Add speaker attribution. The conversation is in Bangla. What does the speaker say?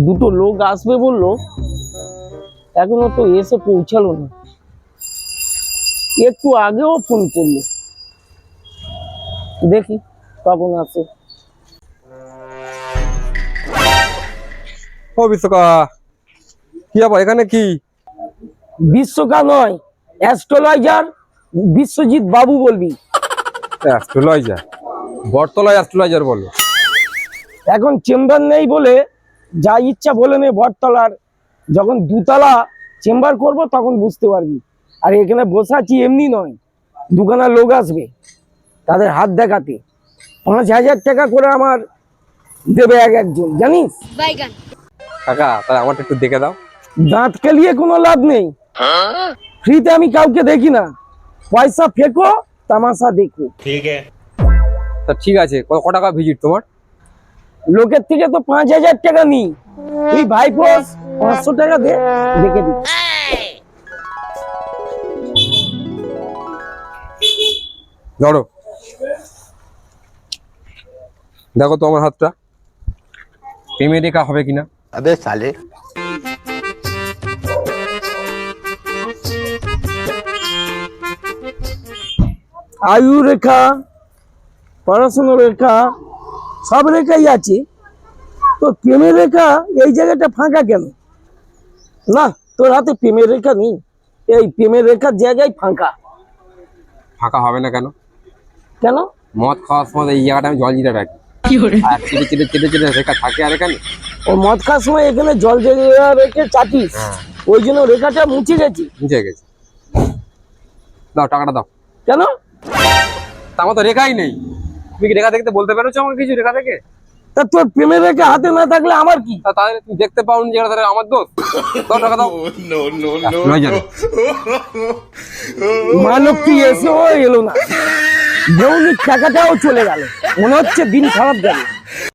Speaker 1: দুটো লোক আসবে বললো, এখনো তো এসে পৌঁছালো না। একটু আগেও ফোন করলো, দেখি কখন আসে।
Speaker 2: ও বিশ্বকা, কি আবার এখানে কি?
Speaker 1: বিশ্বকা নয়, অ্যাস্ট্রোলজার বিশ্বজিৎ বাবু বলবি।
Speaker 2: অ্যাস্ট্রোলজার? বটতলায় অ্যাস্ট্রোলজার বলো?
Speaker 1: এখন চেম্বার নেই বলে যা ইচ্ছা বলে নে বটতলার। যখন দুতলা চেম্বার করব তখন বুঝতে পারবি। আর এখানে বসে আছি এমনি নয়, দুখানা লোক আসবে, তাদের হাত দেখাতে 5,000 টাকা করে আমার দেবে এক একজন, জানিস?
Speaker 2: কাকা, তাহলে আমারটা একটু দেখে দাও।
Speaker 1: দাঁত কেলিয়ে কোনো লাভ নেই, ফ্রিতে আমি কাউকে দেখি না। পয়সা ফেকো, তামাশা দেখো।
Speaker 2: তা ঠিক আছে, কত টাকা ভিজিট তোমার?
Speaker 1: লোকের থেকে তো 5,000 টাকা নি, তুই ভাইপোস 500 টাকা দে, দেখে দি।
Speaker 2: ধরো, দেখো তো আমার হাতটা প্রেমে রেখা হবে কিনা।
Speaker 3: अबे साले
Speaker 1: আয়ু রেখা, পড়াশোনার রেখা, সব রেখাই আছে, তো প্রেমের রেখা এই জায়গাটা ফাঁকা কেন? না, তোর হাতে প্রেমের রেখা নেই, এই প্রেমের রেখার জায়গায় ফাঁকা।
Speaker 2: ফাঁকা হবে না কেন?
Speaker 1: কেন?
Speaker 2: মদ খাওয়ার সময় এই জায়গাটা আমি জল জিরে রাখি, আর চেটে চেটে চেটে চেটে রেখা থাকে আর এখানে।
Speaker 1: ও মদ খাওয়ার সময় এখানে জল জেগে রেখে চাটিস, ওই জন্য রেখাটা মুছে গেছি।
Speaker 2: বুঝে গেছি, দাও টাকাটা দাও।
Speaker 1: কেন?
Speaker 2: তা আমার তো রেখাই নেই। তুমি কি রেখা দেখতে বলতে পেরেছো আমাকে কিছু রেখা থেকে?
Speaker 1: তা তোর প্রেমের রেখা হাতে না থাকলে আমার কি?
Speaker 2: তা তাহলে তুমি দেখতে পাওনি যেটা, তাহলে আমার দোষ? দাও টাকা দাও।
Speaker 1: মানব কি এসেও এলো না, যৌনিক টাকাটাও চলে গেল, মনে হচ্ছে দিন খারাপ যাবে।